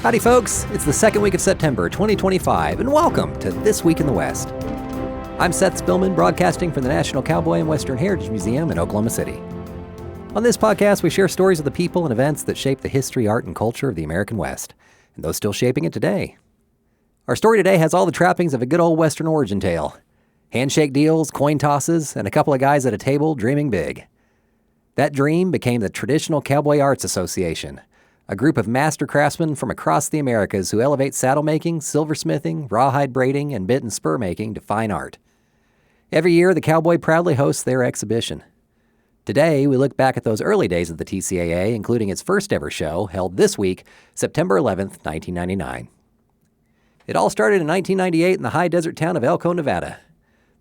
Howdy folks, it's the second week of September 2025 and welcome to This Week in the West. I'm Seth Spillman, broadcasting from the National Cowboy and Western Heritage Museum in Oklahoma City. On this podcast, we share stories of the people and events that shape the history, art, and culture of the American West, and those still shaping it today. Our story today has all the trappings of a good old Western origin tale. Handshake deals, coin tosses, and a couple of guys at a table dreaming big. That dream became the Traditional Cowboy Arts Association, a group of master craftsmen from across the Americas who elevate saddle making, silversmithing, rawhide braiding, and bit and spur making to fine art. Every year, the Cowboy proudly hosts their exhibition. Today, we look back at those early days of the TCAA, including its first ever show, held this week, September 11th, 1999. It all started in 1998 in the high desert town of Elko, Nevada.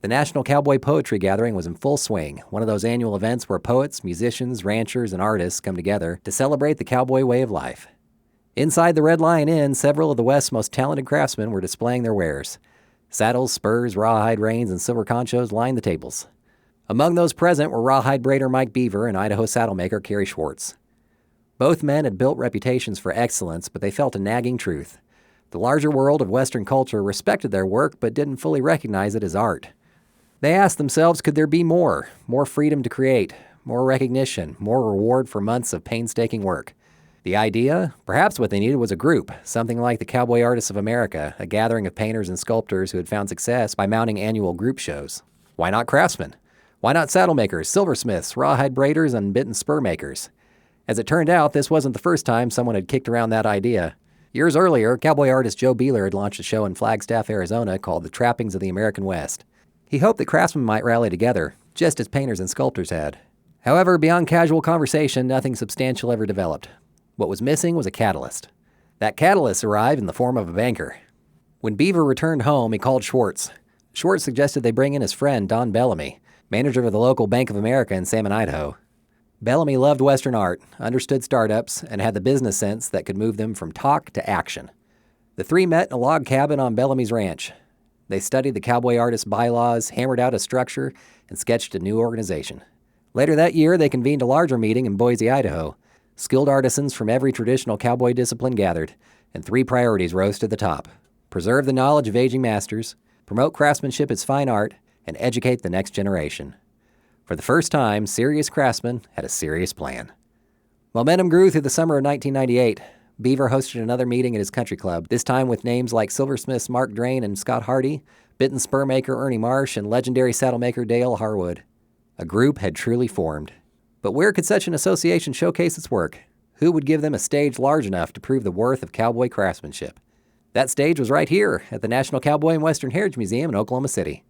The National Cowboy Poetry Gathering was in full swing, one of those annual events where poets, musicians, ranchers, and artists come together to celebrate the cowboy way of life. Inside the Red Lion Inn, several of the West's most talented craftsmen were displaying their wares. Saddles, spurs, rawhide reins, and silver conchos lined the tables. Among those present were rawhide braider Mike Beaver and Idaho saddlemaker Cary Schwarz. Both men had built reputations for excellence, but they felt a nagging truth. The larger world of Western culture respected their work but didn't fully recognize it as art. They asked themselves, could there be more freedom to create, more recognition, more reward for months of painstaking work? The idea? Perhaps what they needed was a group, something like the Cowboy Artists of America, a gathering of painters and sculptors who had found success by mounting annual group shows. Why not craftsmen? Why not saddle makers, silversmiths, rawhide braiders, and bit and spur makers? As it turned out, this wasn't the first time someone had kicked around that idea. Years earlier, cowboy artist Joe Beaver had launched a show in Flagstaff, Arizona called The Trappings of the American West. He hoped that craftsmen might rally together, just as painters and sculptors had. However, beyond casual conversation, nothing substantial ever developed. What was missing was a catalyst. That catalyst arrived in the form of a banker. When Beaver returned home, he called Schwarz. Schwarz suggested they bring in his friend Don Bellamy, manager of the local Bank of America in Salmon, Idaho. Bellamy loved Western art, understood startups, and had the business sense that could move them from talk to action. The three met in a log cabin on Bellamy's ranch. They studied the cowboy artist bylaws, hammered out a structure, and sketched a new organization. Later that year, they convened a larger meeting in Boise, Idaho. Skilled artisans from every traditional cowboy discipline gathered, and three priorities rose to the top: preserve the knowledge of aging masters, promote craftsmanship as fine art, and educate the next generation. For the first time, serious craftsmen had a serious plan. Momentum grew through the summer of 1998. Beaver hosted another meeting at his country club, this time with names like silversmiths Mark Drain and Scott Hardy, bit and spur maker Ernie Marsh, and legendary saddlemaker Dale Harwood. A group had truly formed. But where could such an association showcase its work? Who would give them a stage large enough to prove the worth of cowboy craftsmanship? That stage was right here at the National Cowboy and Western Heritage Museum in Oklahoma City.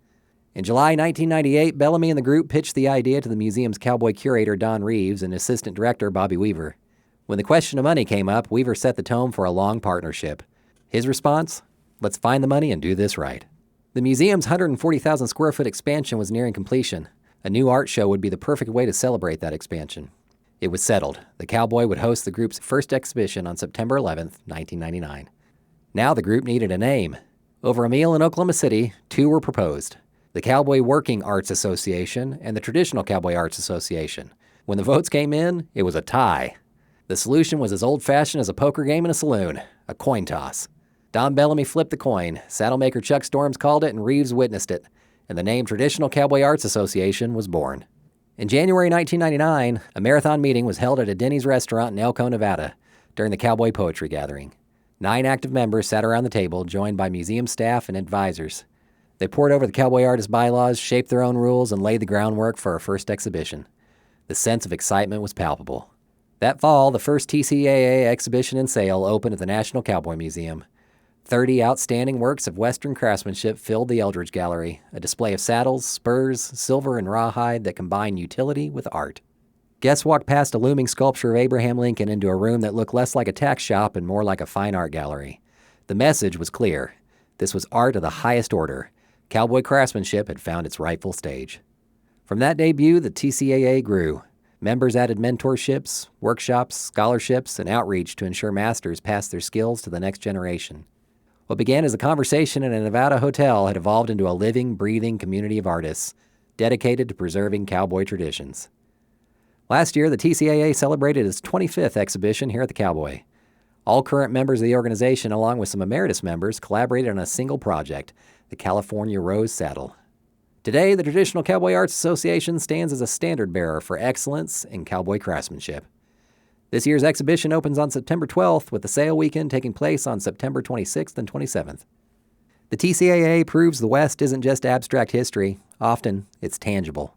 In July 1998, Bellamy and the group pitched the idea to the museum's cowboy curator Don Reeves and assistant director Bobby Weaver. When the question of money came up, Weaver set the tone for a long partnership. His response? Let's find the money and do this right. The museum's 140,000 square foot expansion was nearing completion. A new art show would be the perfect way to celebrate that expansion. It was settled. The Cowboy would host the group's first exhibition on September 11th, 1999. Now the group needed a name. Over a meal in Oklahoma City, two were proposed: the Cowboy Working Arts Association and the Traditional Cowboy Arts Association. When the votes came in, it was a tie. The solution was as old-fashioned as a poker game in a saloon: a coin toss. Don Bellamy flipped the coin, saddlemaker Chuck Storms called it, and Reeves witnessed it, and the name Traditional Cowboy Arts Association was born. In January 1999, a marathon meeting was held at a Denny's restaurant in Elko, Nevada, during the Cowboy Poetry Gathering. 9 active members sat around the table, joined by museum staff and advisors. They pored over the cowboy artist bylaws, shaped their own rules, and laid the groundwork for our first exhibition. The sense of excitement was palpable. That fall, the first TCAA exhibition and sale opened at the National Cowboy Museum. 30 outstanding works of Western craftsmanship filled the Eldridge Gallery, a display of saddles, spurs, silver, and rawhide that combine utility with art. Guests walked past a looming sculpture of Abraham Lincoln into a room that looked less like a tack shop and more like a fine art gallery. The message was clear. This was art of the highest order. Cowboy craftsmanship had found its rightful stage. From that debut, the TCAA grew. Members added mentorships, workshops, scholarships, and outreach to ensure masters passed their skills to the next generation. What began as a conversation in a Nevada hotel had evolved into a living, breathing community of artists dedicated to preserving cowboy traditions. Last year, the TCAA celebrated its 25th exhibition here at the Cowboy. All current members of the organization, along with some emeritus members, collaborated on a single project, the California Rose Saddle. Today, the Traditional Cowboy Arts Association stands as a standard bearer for excellence in cowboy craftsmanship. This year's exhibition opens on September 12th, with the sale weekend taking place on September 26th and 27th. The TCAA proves the West isn't just abstract history. Often, it's tangible.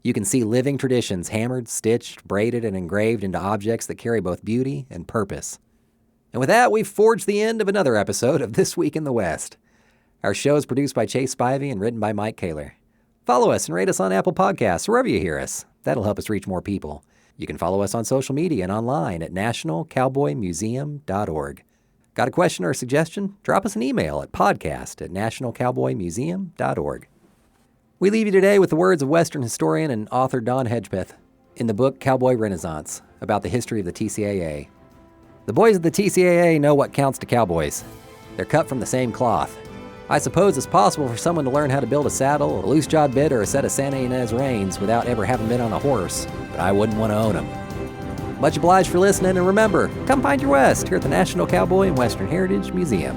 You can see living traditions hammered, stitched, braided, and engraved into objects that carry both beauty and purpose. And with that, we've forged the end of another episode of This Week in the West. Our show is produced by Chase Spivey and written by Mike Kaler. Follow us and rate us on Apple Podcasts, wherever you hear us. That'll help us reach more people. You can follow us on social media and online at nationalcowboymuseum.org. Got a question or a suggestion? Drop us an email at podcast@nationalcowboymuseum.org. We leave you today with the words of Western historian and author Don Hedgepeth in the book Cowboy Renaissance, about the history of the TCAA. The boys of the TCAA know what counts to cowboys. They're cut from the same cloth. I suppose it's possible for someone to learn how to build a saddle, a loose-jawed bit, or a set of Santa Ynez reins without ever having been on a horse, but I wouldn't want to own them. Much obliged for listening, and remember, come find your West here at the National Cowboy and Western Heritage Museum.